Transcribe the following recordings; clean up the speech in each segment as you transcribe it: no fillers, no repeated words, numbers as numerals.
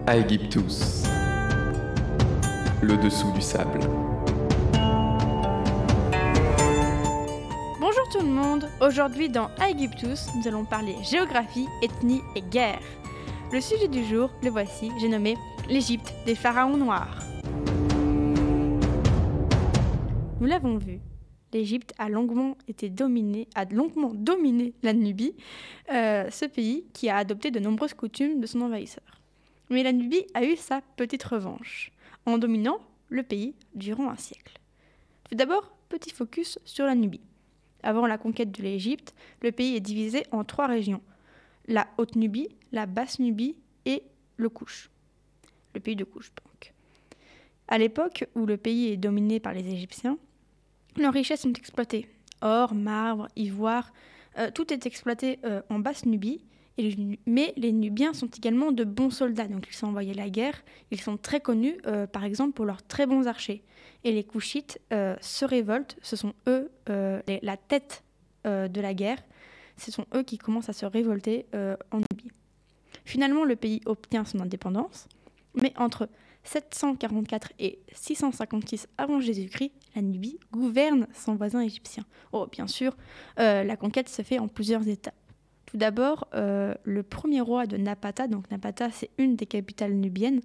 Aegyptus, le dessous du sable. Bonjour tout le monde, aujourd'hui dans Aegyptus, nous allons parler géographie, ethnie et guerre. Le sujet du jour, le voici, j'ai nommé l'Égypte des pharaons noirs. Nous l'avons vu, l'Égypte a longuement dominé la Nubie, ce pays qui a adopté de nombreuses coutumes de son envahisseur. Mais la Nubie a eu sa petite revanche, en dominant le pays durant un siècle. Tout d'abord, petit focus sur la Nubie. Avant la conquête de l'Égypte, le pays est divisé en 3 régions. La Haute-Nubie, la Basse-Nubie et le Kouch. Le pays de Kouch, donc. À l'époque où le pays est dominé par les Égyptiens, leurs richesses sont exploitées. Or, marbre, ivoire, tout est exploité en Basse-Nubie. Mais les Nubiens sont également de bons soldats, donc ils sont envoyés à la guerre. Ils sont très connus, par exemple, pour leurs très bons archers. Et les Kouchites se révoltent, ce sont eux la tête de la guerre. Ce sont eux qui commencent à se révolter en Nubie. Finalement, le pays obtient son indépendance, mais entre 744 et 656 avant Jésus-Christ, la Nubie gouverne son voisin égyptien. Oh, bien sûr, la conquête se fait en plusieurs étapes. Tout d'abord, le premier roi de Napata, donc Napata c'est une des capitales nubiennes,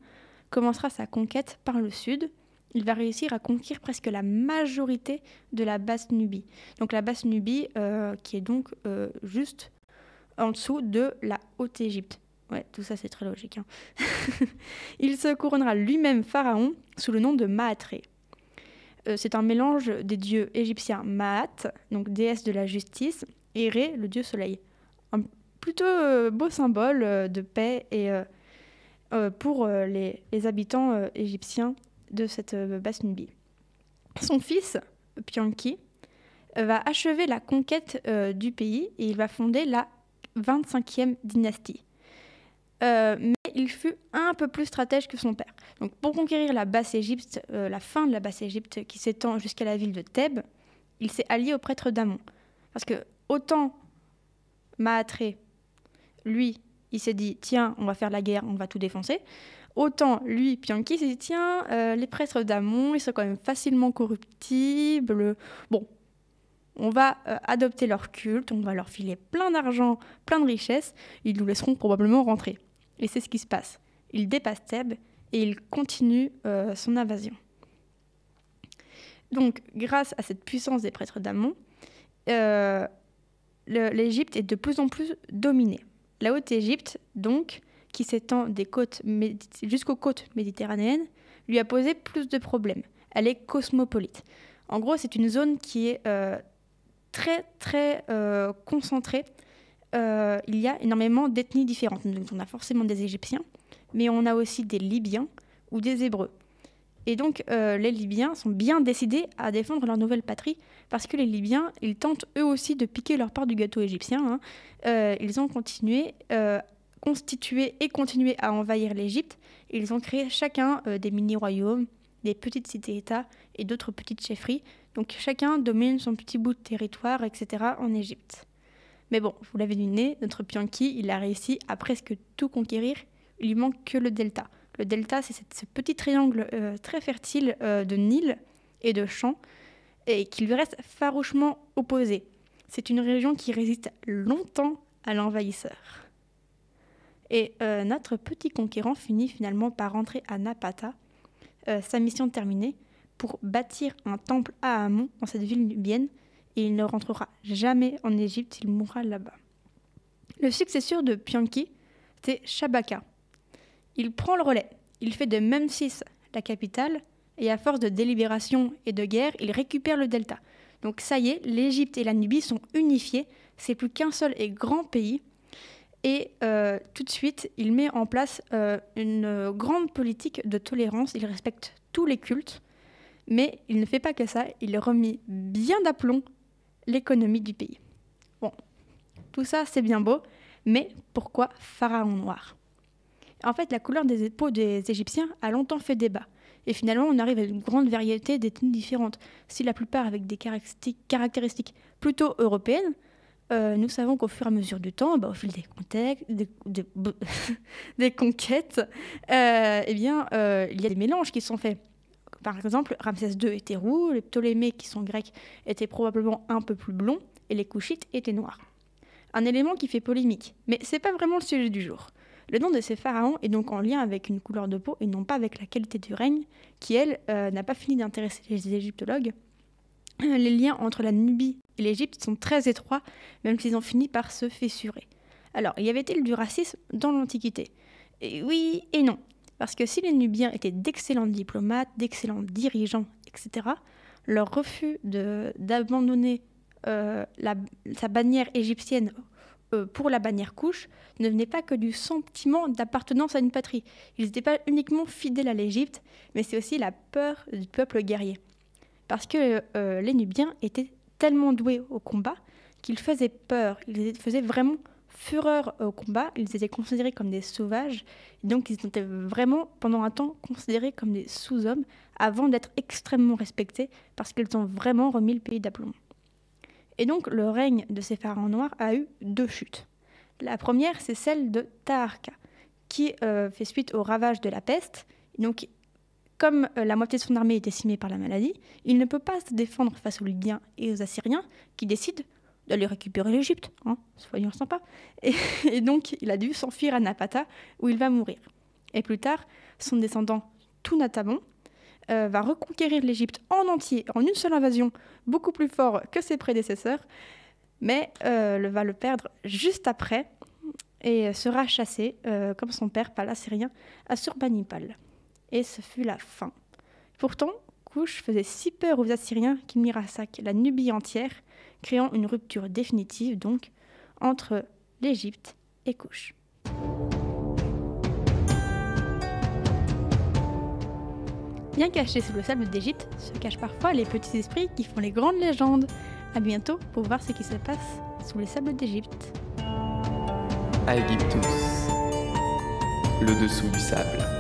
commencera sa conquête par le sud. Il va réussir à conquérir presque la majorité de la Basse-Nubie. Donc la Basse-Nubie qui est donc juste en dessous de la Haute-Égypte. Ouais, tout ça c'est très logique. Hein. Il se couronnera lui-même pharaon sous le nom de Maatré. C'est un mélange des dieux égyptiens Maat, donc déesse de la justice, et Ré, le dieu soleil. Un plutôt beau symbole de paix et pour les habitants égyptiens de cette Basse-Nubie. Son fils, Pianki, va achever la conquête du pays et il va fonder la 25e dynastie. Mais il fut un peu plus stratège que son père. Donc, pour conquérir la Basse-Égypte, la fin de la Basse-Égypte qui s'étend jusqu'à la ville de Thèbes, il s'est allié au prêtre d'Amon. Parce que autant Maatré, lui, il s'est dit, tiens, on va faire la guerre, on va tout défoncer. Autant lui, Pianki, s'est dit, tiens, les prêtres d'Amon, ils sont quand même facilement corruptibles. Bon, on va adopter leur culte, on va leur filer plein d'argent, plein de richesses, ils nous laisseront probablement rentrer. Et c'est ce qui se passe. Il dépasse Thèbes et il continue son invasion. Donc, grâce à cette puissance des prêtres d'Amon, l'Égypte est de plus en plus dominée. La Haute-Égypte, donc, qui s'étend des côtes jusqu'aux côtes méditerranéennes, lui a posé plus de problèmes. Elle est cosmopolite. En gros, c'est une zone qui est très, très concentrée. Il y a énormément d'ethnies différentes. Donc, on a forcément des Égyptiens, mais on a aussi des Libyens ou des Hébreux. Et donc, les Libyens sont bien décidés à défendre leur nouvelle patrie parce que les Libyens, ils tentent eux aussi de piquer leur part du gâteau égyptien. Hein. Ils ont constitué et continué à envahir l'Égypte. Ils ont créé chacun des mini-royaumes, des petites cités-États et d'autres petites chefferies. Donc, chacun domine son petit bout de territoire, etc. en Égypte. Mais bon, vous l'avez deviné, notre Pianki, il a réussi à presque tout conquérir. Il lui manque que le delta. Le delta, c'est ce petit triangle très fertile de Nil et de champs et qui lui reste farouchement opposé. C'est une région qui résiste longtemps à l'envahisseur. Et notre petit conquérant finit finalement par rentrer à Napata, sa mission terminée, pour bâtir un temple à Amon dans cette ville nubienne et il ne rentrera jamais en Égypte, il mourra là-bas. Le successeur de Pianki, c'est Shabaka. Il prend le relais, il fait de Memphis la capitale, et à force de délibération et de guerre, il récupère le delta. Donc ça y est, l'Égypte et la Nubie sont unifiées, c'est plus qu'un seul et grand pays, et tout de suite, il met en place une grande politique de tolérance, il respecte tous les cultes, mais il ne fait pas que ça, il remet bien d'aplomb l'économie du pays. Bon, tout ça c'est bien beau, mais pourquoi pharaon noir ? En fait, la couleur des peaux des Égyptiens a longtemps fait débat. Et finalement, on arrive à une grande variété d'ethnies différentes. Si la plupart avec des caractéristiques plutôt européennes, nous savons qu'au fur et à mesure du temps, au fil des conquêtes, il y a des mélanges qui sont faits. Par exemple, Ramsès II était roux, les Ptolémées, qui sont grecs, étaient probablement un peu plus blonds, et les Couchites étaient noirs. Un élément qui fait polémique, mais c'est pas vraiment le sujet du jour. Le nom de ces pharaons est donc en lien avec une couleur de peau et non pas avec la qualité du règne, qui, elle, n'a pas fini d'intéresser les égyptologues. Les liens entre la Nubie et l'Égypte sont très étroits, même s'ils ont fini par se fissurer. Alors, y avait-il du racisme dans l'Antiquité ? Et oui et non. Parce que si les Nubiens étaient d'excellents diplomates, d'excellents dirigeants, etc., leur refus d'abandonner sa bannière égyptienne pour la bannière couche ne venait pas que du sentiment d'appartenance à une patrie. Ils n'étaient pas uniquement fidèles à l'Égypte, mais c'est aussi la peur du peuple guerrier. Parce que les Nubiens étaient tellement doués au combat qu'ils faisaient peur, ils faisaient vraiment fureur au combat, ils étaient considérés comme des sauvages, donc ils étaient vraiment pendant un temps considérés comme des sous-hommes avant d'être extrêmement respectés parce qu'ils ont vraiment remis le pays d'aplomb. Et donc le règne de ces pharaons noirs a eu 2 chutes. La première, c'est celle de Taharqa, qui fait suite au ravage de la peste. Donc, comme la moitié de son armée est décimée par la maladie, il ne peut pas se défendre face aux Libyens et aux Assyriens qui décident d'aller récupérer l'Égypte, soyons sympas. Et donc, il a dû s'enfuir à Napata, où il va mourir. Et plus tard, son descendant Toutankhamon va reconquérir l'Égypte en entier, en une seule invasion, beaucoup plus fort que ses prédécesseurs, mais va le perdre juste après et sera chassé, comme son père, par l'Assyrien Assurbanipal. Et ce fut la fin. Pourtant, Kouch faisait si peur aux Assyriens qu'ils mirent à sac la Nubie entière, créant une rupture définitive donc entre l'Égypte et Kouch. Bien cachés sous le sable d'Égypte se cachent parfois les petits esprits qui font les grandes légendes. À bientôt pour voir ce qui se passe sous les sables d'Égypte. Aegyptus, le dessous du sable.